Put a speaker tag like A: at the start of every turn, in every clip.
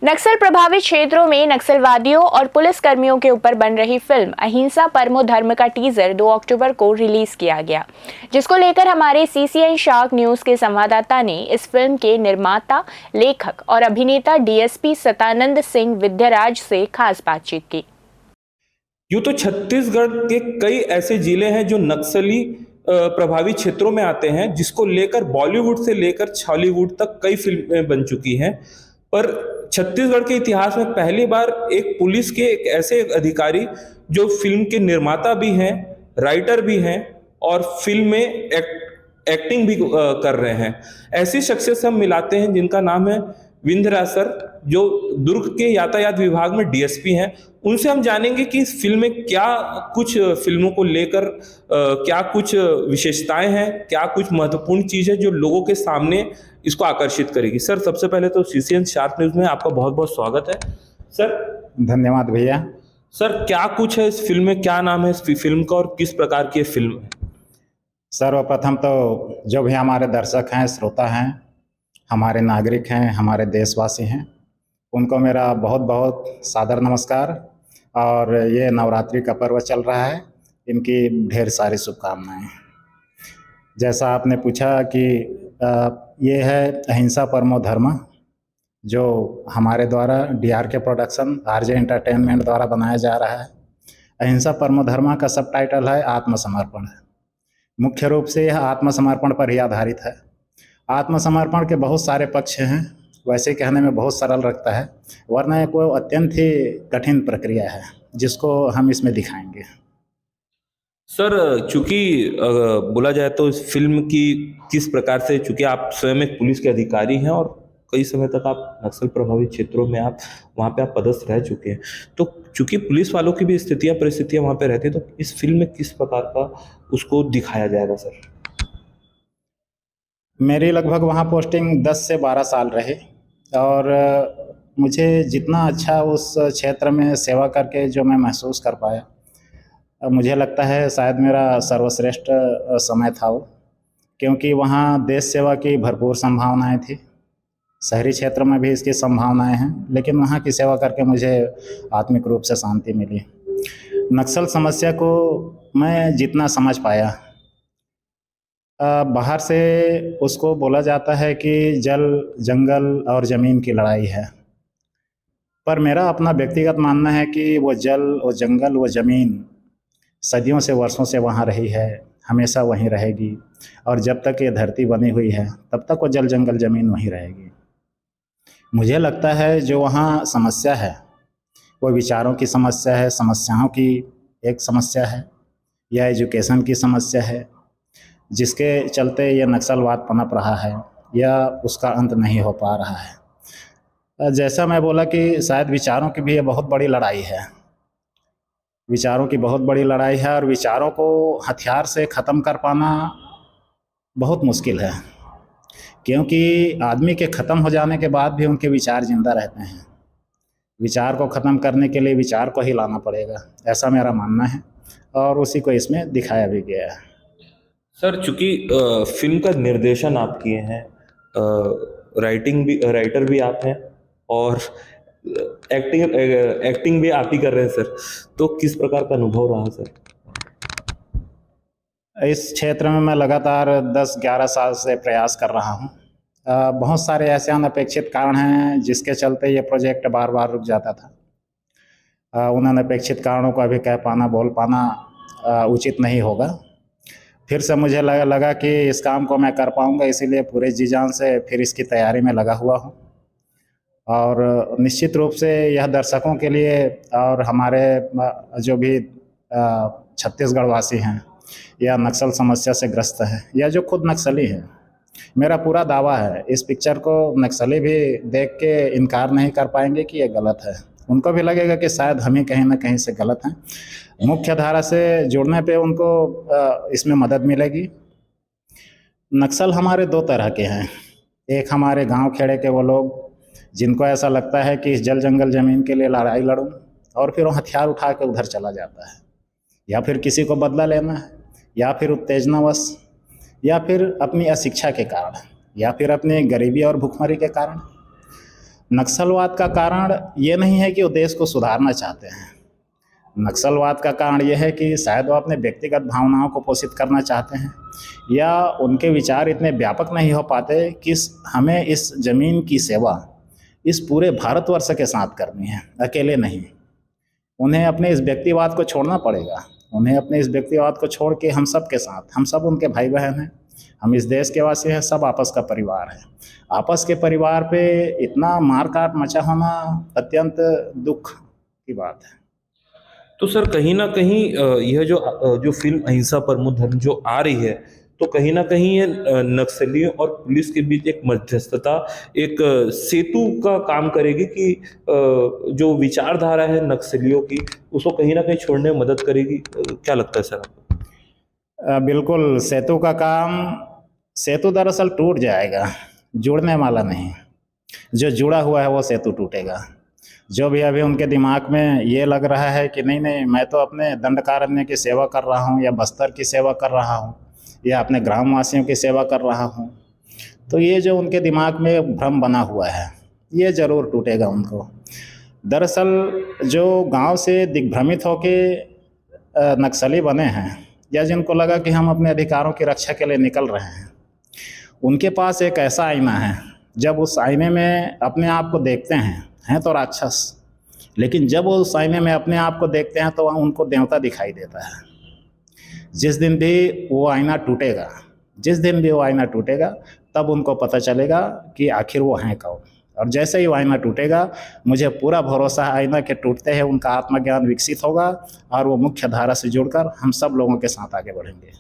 A: नक्सल प्रभावित क्षेत्रों में नक्सलवादियों और पुलिस कर्मियों के ऊपर बन रही फिल्म अहिंसा परमो धर्म का टीजर 2 अक्टूबर को रिलीज किया गया, जिसको लेकर हमारे CCN शार्क न्यूज के संवाददाता ने इस फिल्म के निर्माता, लेखक और अभिनेता DSP सतानंद सिंह विद्याराज से खास बातचीत की।
B: यूं तो छत्तीसगढ़ के कई ऐसे जिले हैं जो नक्सली प्रभावित क्षेत्रों में आते हैं, जिसको लेकर बॉलीवुड से लेकर हॉलीवुड तक कई फिल्में बन चुकी हैं। पर छत्तीसगढ़ के इतिहास में पहली बार एक पुलिस के एक ऐसे अधिकारी जो फिल्म के निर्माता भी हैं, राइटर भी हैं और फिल्म में एक्टिंग भी कर रहे हैं, ऐसी शख्सियत से हम मिलाते हैं जिनका नाम है विंध्यराज सर, जो दुर्ग के यातायात विभाग में DSP हैं। उनसे हम जानेंगे कि इस फिल्म में क्या कुछ फिल्मों को लेकर क्या कुछ विशेषताएं हैं, क्या कुछ महत्वपूर्ण चीज है जो लोगों के सामने इसको आकर्षित करेगी। सर, सबसे पहले तो CCN शार्प न्यूज में आपका बहुत बहुत स्वागत है। सर,
C: धन्यवाद भैया।
B: सर, क्या कुछ है इस फिल्म में, क्या नाम है इस फिल्म का और किस प्रकार की फिल्म है?
C: सर्वप्रथम तो जो भी हमारे दर्शक हैं, श्रोता हैं, हमारे नागरिक हैं, हमारे देशवासी हैं, उनको मेरा बहुत बहुत सादर नमस्कार। और ये नवरात्रि का पर्व चल रहा है, इनकी ढेर सारी शुभकामनाएं। जैसा आपने पूछा कि ये है अहिंसा परमो धर्म, जो हमारे द्वारा DRK प्रोडक्शन, RJ एंटरटेनमेंट द्वारा बनाया जा रहा है। अहिंसा परमो धर्म का सब टाइटल है आत्मसमर्पण। मुख्य रूप से यह आत्मसमर्पण पर ही आधारित है। आत्मसमर्पण के बहुत सारे पक्ष हैं, वैसे कहने में बहुत सरल लगता है, वरना ये कोई अत्यंत ही कठिन प्रक्रिया है, जिसको हम इसमें दिखाएंगे।
B: सर, चूंकि बोला जाए तो इस फिल्म की किस प्रकार से, चूंकि आप स्वयं एक पुलिस के अधिकारी हैं और कई समय तक आप नक्सल प्रभावित क्षेत्रों में वहाँ पे आप पदस्थ रह चुके हैं, तो चूंकि पुलिस वालों की भी स्थितियाँ परिस्थितियाँ वहाँ पे रहती हैं, तो इस फिल्म में किस प्रकार का उसको दिखाया जाएगा? सर,
C: मेरी लगभग वहाँ पोस्टिंग 10 से 12 साल रही और मुझे जितना अच्छा उस क्षेत्र में सेवा करके जो मैं महसूस कर पाया, मुझे लगता है शायद मेरा सर्वश्रेष्ठ समय था वो, क्योंकि वहाँ देश सेवा की भरपूर संभावनाएं थी। शहरी क्षेत्र में भी इसकी संभावनाएं हैं, लेकिन वहाँ की सेवा करके मुझे आत्मिक रूप से शांति मिली। नक्सल समस्या को मैं जितना समझ पाया, बाहर से उसको बोला जाता है कि जल, जंगल और ज़मीन की लड़ाई है, पर मेरा अपना व्यक्तिगत मानना है कि वो जल, वो जंगल, वो ज़मीन सदियों से, वर्षों से वहाँ रही है, हमेशा वहीं रहेगी, और जब तक ये धरती बनी हुई है तब तक वो जल, जंगल, ज़मीन वहीं रहेगी। मुझे लगता है जो वहाँ समस्या है वो विचारों की समस्या है, समस्याओं की एक समस्या है, या एजुकेशन की समस्या है, जिसके चलते ये नक्सलवाद पनप रहा है या उसका अंत नहीं हो पा रहा है। जैसा मैं बोला कि शायद विचारों की भी ये बहुत बड़ी लड़ाई है, विचारों की बहुत बड़ी लड़ाई है, और विचारों को हथियार से ख़त्म कर पाना बहुत मुश्किल है, क्योंकि आदमी के ख़त्म हो जाने के बाद भी उनके विचार जिंदा रहते हैं। विचार को ख़त्म करने के लिए विचार को ही लाना पड़ेगा, ऐसा मेरा मानना है, और उसी को इसमें दिखाया भी गया है।
B: सर, चूंकि फिल्म का निर्देशन आप किए हैं, राइटर भी आप हैं और एक्टिंग भी आप ही कर रहे हैं सर, तो किस प्रकार का अनुभव रहा सर?
C: इस क्षेत्र में मैं लगातार 10-11 साल से प्रयास कर रहा हूँ। बहुत सारे ऐसे अनपेक्षित कारण हैं जिसके चलते ये प्रोजेक्ट बार बार रुक जाता था। उन अनपेक्षित कारणों को अभी कह पाना, बोल पाना उचित नहीं होगा। फिर से मुझे लगा कि इस काम को मैं कर पाऊँगा, इसीलिए पूरे जी जान से फिर इसकी तैयारी में लगा हुआ हूँ। और निश्चित रूप से यह दर्शकों के लिए और हमारे जो भी छत्तीसगढ़ वासी हैं या नक्सल समस्या से ग्रस्त हैं या जो खुद नक्सली हैं, मेरा पूरा दावा है इस पिक्चर को नक्सली भी देख के इनकार नहीं कर पाएंगे कि ये गलत है। उनको भी लगेगा कि शायद हम ही कहीं ना कहीं से गलत हैं। मुख्य धारा से जुड़ने पे उनको इसमें मदद मिलेगी। नक्सल हमारे दो तरह के हैं। एक हमारे गांव खेड़े के वो लोग जिनको ऐसा लगता है कि इस जल जंगल ज़मीन के लिए लड़ाई लड़ूं, और फिर वो हथियार उठा के उधर चला जाता है, या फिर किसी को बदला लेना है, या फिर उत्तेजनावश, या फिर अपनी अशिक्षा के कारण, या फिर अपनी गरीबी और भूखमरी के कारण। नक्सलवाद का कारण ये नहीं है कि वो देश को सुधारना चाहते हैं। नक्सलवाद का कारण यह है कि शायद वो अपने व्यक्तिगत भावनाओं को पोषित करना चाहते हैं, या उनके विचार इतने व्यापक नहीं हो पाते कि हमें इस ज़मीन की सेवा इस पूरे भारतवर्ष के साथ करनी है, अकेले नहीं। उन्हें अपने इस व्यक्तिवाद को छोड़ना पड़ेगा। उन्हें अपने इस व्यक्तिवाद को छोड़ के हम सब के साथ, हम सब उनके भाई बहन हैं, हम इस देश के वासी हैं, सब आपस का परिवार है। आपस के परिवार पे इतना मार काट मचा होना अत्यंत दुख की बात है।
B: तो सर कहीं ना कहीं यह जो फिल्म अहिंसा परमो धर्म जो आ रही है, तो कहीं ना कहीं ये नक्सलियों और पुलिस के बीच एक मध्यस्थता, एक सेतु का काम करेगी कि जो विचारधारा है नक्सलियों की उसको कहीं ना कहीं छोड़ने में मदद करेगी। क्या लगता है सर आपको?
C: बिल्कुल, सेतु दरअसल टूट जाएगा, जुड़ने वाला नहीं। जो जुड़ा हुआ है वो सेतु टूटेगा। जो भी अभी उनके दिमाग में ये लग रहा है कि नहीं नहीं, मैं तो अपने दंडकारण्य की सेवा कर रहा हूँ, या बस्तर की सेवा कर रहा हूँ, या अपने ग्रामवासियों की सेवा कर रहा हूँ, तो ये जो उनके दिमाग में भ्रम बना हुआ है ये ज़रूर टूटेगा उनको। दरअसल जो गांव से दिग्भ्रमित होके नक्सली बने हैं, या जिनको लगा कि हम अपने अधिकारों की रक्षा के लिए निकल रहे हैं, उनके पास एक ऐसा आईना है। जब उस आईने में अपने आप को देखते हैं तो राक्षस, लेकिन जब वो उस आईने में अपने आप को देखते हैं तो उनको देवता दिखाई देता है। जिस दिन भी वो आईना टूटेगा, तब उनको पता चलेगा कि आखिर वो हैं कौन। और जैसे ही वो आईना टूटेगा, मुझे पूरा भरोसा है आईना के टूटते हैं उनका आत्मज्ञान विकसित होगा और वो मुख्य धारा से जुड़कर हम सब लोगों के साथ आगे बढ़ेंगे।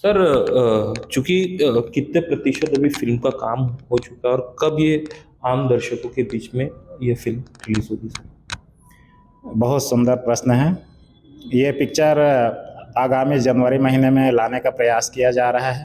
B: सर चूंकि कितने प्रतिशत अभी फिल्म का काम हो चुका है और कब ये आम दर्शकों के बीच में ये फिल्म रिलीज होगी सर?
C: बहुत सुंदर प्रश्न है। ये पिक्चर आगामी जनवरी महीने में लाने का प्रयास किया जा रहा है।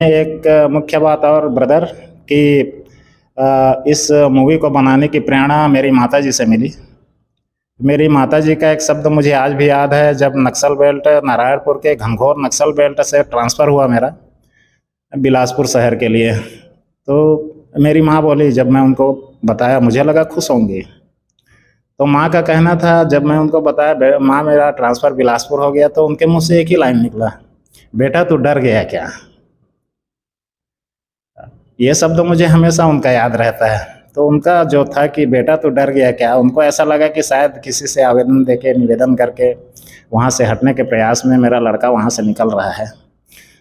C: एक मुख्य बात और ब्रदर कि इस मूवी को बनाने की प्रेरणा मेरी माताजी से मिली। मेरी माताजी का एक शब्द मुझे आज भी याद है। जब नक्सल बेल्ट, नारायणपुर के घनघोर नक्सल बेल्ट से ट्रांसफ़र हुआ मेरा बिलासपुर शहर के लिए, तो मेरी माँ बोली, जब मैं उनको बताया मुझे लगा खुश होंगी। तो माँ का कहना था, जब मैं उनको बताया माँ मेरा ट्रांसफ़र बिलासपुर हो गया, तो उनके मुँह से एक ही लाइन निकला, बेटा तू डर गया क्या। ये शब्द मुझे हमेशा उनका याद रहता है। तो उनका जो था कि बेटा तो डर गया क्या, उनको ऐसा लगा कि शायद किसी से आवेदन देके, निवेदन करके वहाँ से हटने के प्रयास में मेरा लड़का वहाँ से निकल रहा है,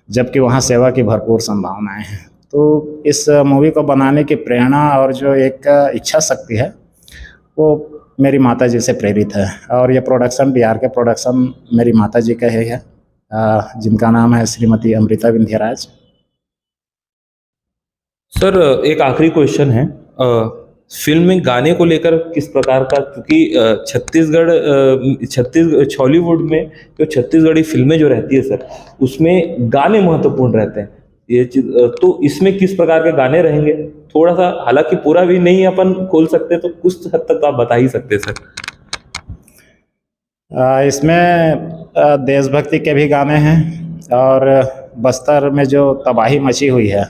C: जबकि वहाँ सेवा की भरपूर संभावनाएं हैं। तो इस मूवी को बनाने की प्रेरणा और जो एक इच्छा शक्ति है वो मेरी माताजी से प्रेरित है। और ये प्रोडक्शन, बिहार के प्रोडक्शन मेरी माताजी का ही है, जिनका नाम है श्रीमती अमृता विंध्यराज।
B: सर एक आखिरी क्वेश्चन है, फिल्म में गाने को लेकर किस प्रकार का, क्योंकि छॉलीवुड में जो छत्तीसगढ़ी फिल्में जो रहती है सर, उसमें गाने महत्वपूर्ण रहते हैं, ये चीज, तो इसमें किस प्रकार के गाने रहेंगे? थोड़ा सा, हालांकि पूरा भी नहीं अपन खोल सकते, तो कुछ हद तक आप बता ही सकते सर।
C: इसमें देशभक्ति के भी गाने हैं और बस्तर में जो तबाही मची हुई है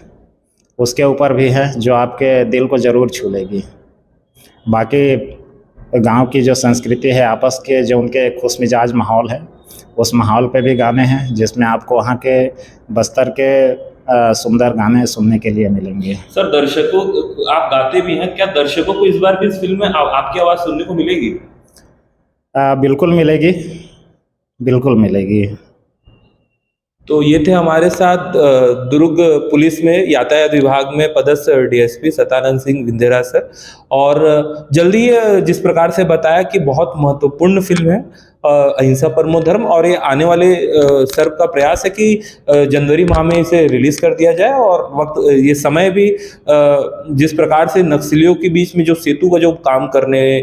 C: उसके ऊपर भी है, जो आपके दिल को ज़रूर छू लेगी। बाकी गांव की जो संस्कृति है, आपस के जो उनके खुश मिजाज माहौल है, उस माहौल पे भी गाने हैं जिसमें आपको वहाँ के बस्तर के सुंदर गाने सुनने के लिए मिलेंगे।
B: सर दर्शकों, आप गाते भी हैं, क्या दर्शकों को इस बार भी इस फिल्म में आपकी आवाज़ सुनने को मिलेगी?
C: बिल्कुल मिलेगी, बिल्कुल मिलेगी।
B: तो ये थे हमारे साथ दुर्ग पुलिस में यातायात विभाग में पदस्थ डीएसपी सतानंद सिंह विंध्यरा सर। और जल्दी जिस प्रकार से बताया कि बहुत महत्वपूर्ण फिल्म है अहिंसा परमो धर्म, और ये आने वाले सर का प्रयास है कि जनवरी माह में इसे रिलीज कर दिया जाए। और वक्त ये समय भी जिस प्रकार से नक्सलियों के बीच में जो सेतु का जो काम करने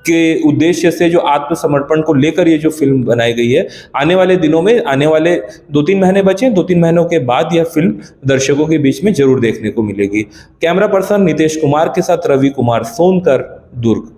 B: के उद्देश्य से जो आत्मसमर्पण को लेकर ये जो फिल्म बनाई गई है, आने वाले दिनों में, आने वाले 2-3 महीने बचे, 2-3 महीनों के बाद यह फिल्म दर्शकों के बीच में जरूर देखने को मिलेगी। कैमरा पर्सन नितेश कुमार के साथ रवि कुमार सोनकर, दुर्ग।